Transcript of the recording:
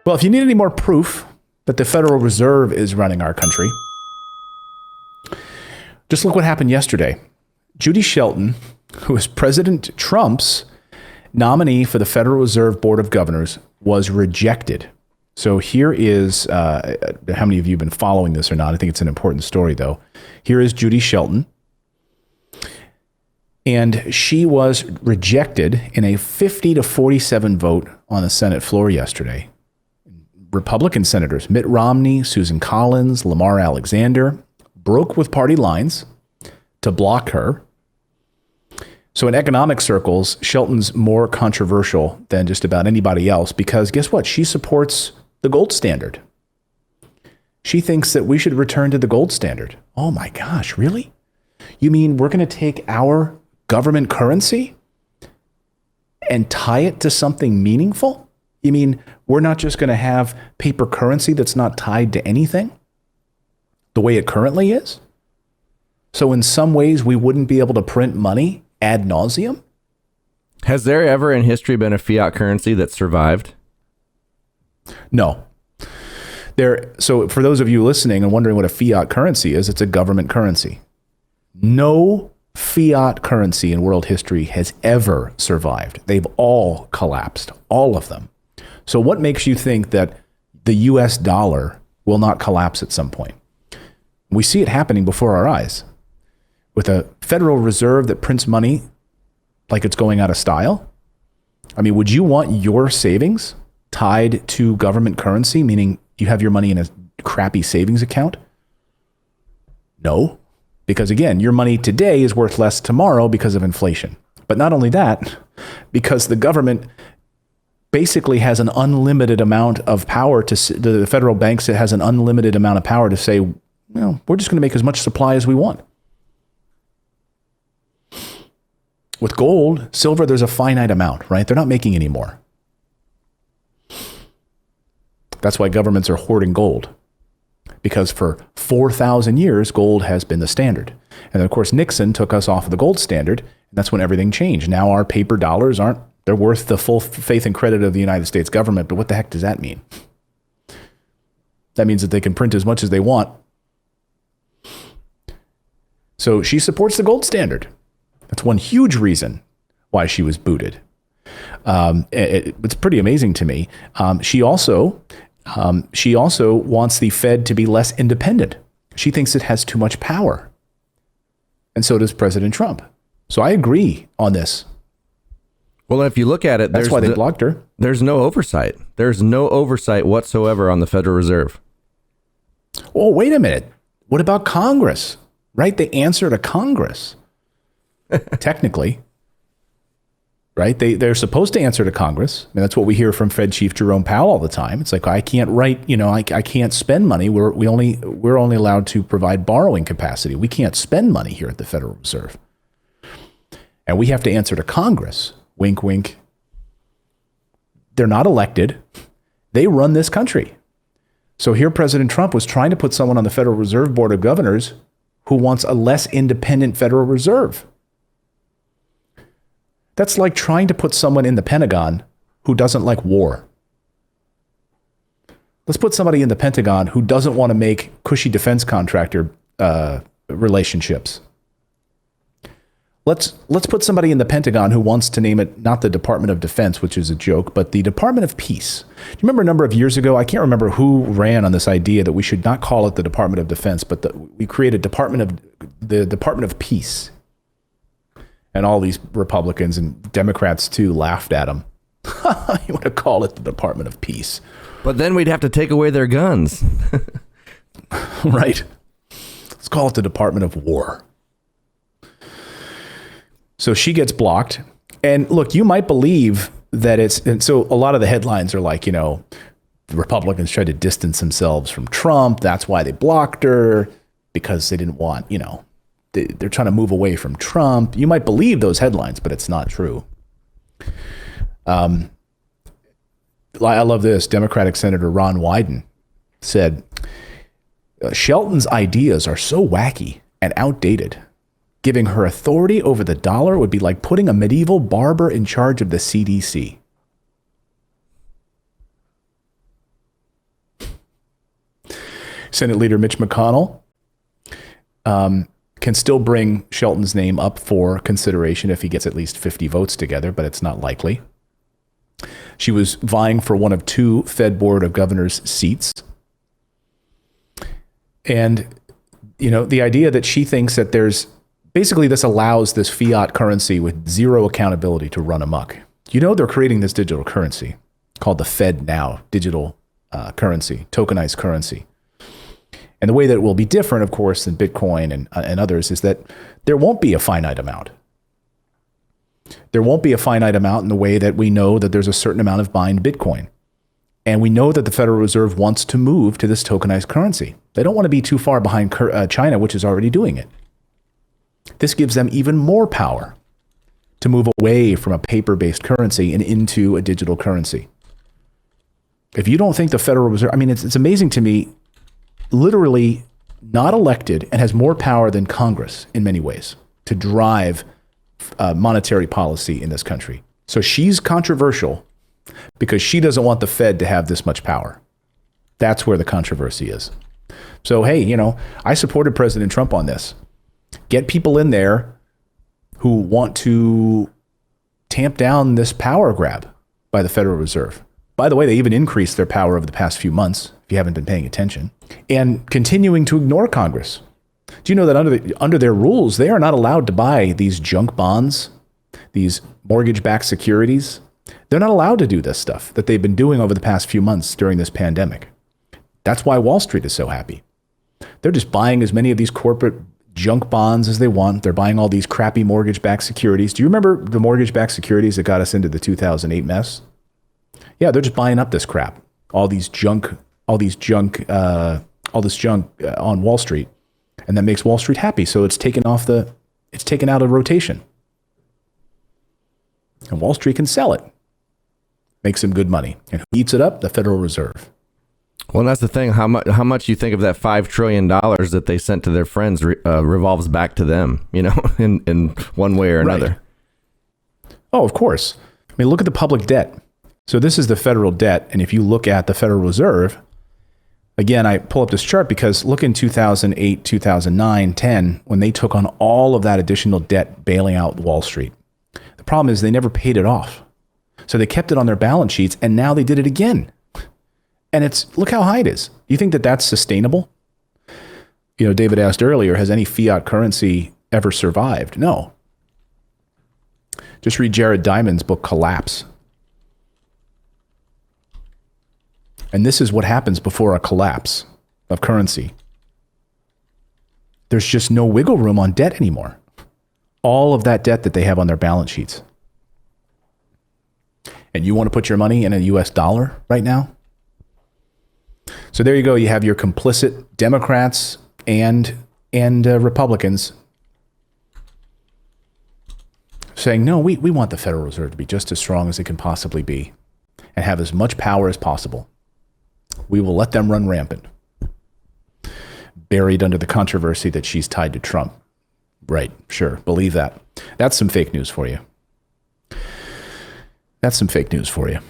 Well, if you need any more proof that the Federal Reserve is running our country, just look what happened yesterday. Judy Shelton, who is President Trump's nominee for the Federal Reserve Board of Governors, was rejected. So here is, how many of you have been following this or not? I think it's an important story, though. Here is Judy Shelton. And she was rejected in a 50-47 vote on the Senate floor yesterday. Republican senators Mitt Romney, Susan Collins, Lamar Alexander broke with party lines to block her. So in economic circles, Shelton's more controversial than just about anybody else because guess what? She supports the gold standard. She thinks that we should return to the gold standard. Oh my gosh, really? You mean we're going to take our government currency and tie it to something meaningful? You mean we're not just going to have paper currency that's not tied to anything the way it currently is? So in some ways, we wouldn't be able to print money ad nauseum? Has there ever in history been a fiat currency that survived? No. So for those of you listening and wondering what a fiat currency is, it's a government currency. No fiat currency in world history has ever survived. They've all collapsed, all of them. So what makes you think that the US dollar will not collapse at some point? We see it happening before our eyes. With a Federal Reserve that prints money like it's going out of style? I mean, would you want your savings tied to government currency, meaning you have your money in a crappy savings account? No, because again, your money today is worth less tomorrow because of inflation. But not only that, because the government basically has an unlimited amount of power the federal banks, it has an unlimited amount of power to say, well, we're just going to make as much supply as we want. With gold, silver, there's a finite amount, right? They're not making any more. That's why governments are hoarding gold. Because for 4,000 years, gold has been the standard. And then, of course, Nixon took us off of the gold standard, and that's when everything changed. Now our paper dollars they're worth the full faith and credit of the United States government, but what the heck does that mean? That means that they can print as much as they want. So she supports the gold standard. That's one huge reason why she was booted. It's pretty amazing to me. She also wants the Fed to be less independent. She thinks it has too much power. And so does President Trump. So I agree on this. Well, if you look at it, that's why they blocked her. There's no oversight. There's no oversight whatsoever on the Federal Reserve. Oh, wait a minute. What about Congress? Right? They answer to Congress. Technically, right? They're supposed to answer to Congress. And that's what we hear from Fed Chief Jerome Powell all the time. It's like, I can't write, I can't spend money. We're only allowed to provide borrowing capacity. We can't spend money here at the Federal Reserve. And we have to answer to Congress. Wink, wink. They're not elected. They run this country. So here President Trump was trying to put someone on the Federal Reserve Board of Governors who wants a less independent Federal Reserve. That's like trying to put someone in the Pentagon who doesn't like war. Let's put somebody in the Pentagon who doesn't want to make cushy defense contractor relationships. Let's put somebody in the Pentagon who wants to name it not the Department of Defense, which is a joke, but the Department of Peace. Do you remember a number of years ago? I can't remember who ran on this idea that we should not call it the Department of Defense, but we created the Department of Peace. And all these Republicans and Democrats, too, laughed at them. You want to call it the Department of Peace. But then we'd have to take away their guns. Right. Let's call it the Department of War. So she gets blocked. And look, you might believe that and so a lot of the headlines are like, the Republicans tried to distance themselves from Trump. That's why they blocked her, because they didn't want, they're trying to move away from Trump. You might believe those headlines, but it's not true. I love this. Democratic Senator Ron Wyden said, Shelton's ideas are so wacky and outdated. Giving her authority over the dollar would be like putting a medieval barber in charge of the CDC. Senate Leader Mitch McConnell can still bring Shelton's name up for consideration if he gets at least 50 votes together, but it's not likely. She was vying for one of 2 Fed Board of Governors seats. And, the idea that she thinks that basically this allows this fiat currency with zero accountability to run amok. They're creating this digital currency called the Fed Now, digital currency, tokenized currency. And the way that it will be different, of course, than Bitcoin and others is that there won't be a finite amount. There won't be a finite amount in the way that we know that there's a certain amount of buying Bitcoin. And we know that the Federal Reserve wants to move to this tokenized currency. They don't want to be too far behind China, which is already doing it. This gives them even more power to move away from a paper-based currency and into a digital currency. If you don't think the Federal Reserve, it's amazing to me, literally not elected and has more power than Congress in many ways to drive monetary policy in this country. So she's controversial because she doesn't want the Fed to have this much power. That's where the controversy is. So, hey, I supported President Trump on this. Get people in there who want to tamp down this power grab by the Federal Reserve. By the way, they even increased their power over the past few months, if you haven't been paying attention, and continuing to ignore Congress. Do you know that under their rules, they are not allowed to buy these junk bonds, these mortgage-backed securities? They're not allowed to do this stuff that they've been doing over the past few months during this pandemic. That's why Wall Street is so happy. They're just buying as many of these corporate junk bonds as they want. They're buying all these crappy mortgage-backed securities. Do you remember the mortgage-backed securities that got us into the 2008 mess? Yeah, they're just buying up this crap, all this junk on Wall Street, and that makes Wall Street happy. So it's taken out of rotation, and Wall Street can sell it, make some good money, and who eats it up? The Federal Reserve. Well, and that's the thing. How much you think of that $5 trillion that they sent to their friends revolves back to them, in one way or another. Right. Oh, of course. Look at the public debt. So this is the federal debt. And if you look at the Federal Reserve, again, I pull up this chart because look in 2008, 2009, 10, when they took on all of that additional debt bailing out Wall Street. The problem is they never paid it off. So they kept it on their balance sheets and now they did it again. And look how high it is. You think that that's sustainable? David asked earlier, has any fiat currency ever survived? No. Just read Jared Diamond's book, Collapse. And this is what happens before a collapse of currency. There's just no wiggle room on debt anymore. All of that debt that they have on their balance sheets. And you want to put your money in a US dollar right now? So there you go. You have your complicit Democrats and Republicans saying, no, we want the Federal Reserve to be just as strong as it can possibly be and have as much power as possible. We will let them run rampant. Buried under the controversy that she's tied to Trump. Right, sure, believe that. That's some fake news for you. That's some fake news for you.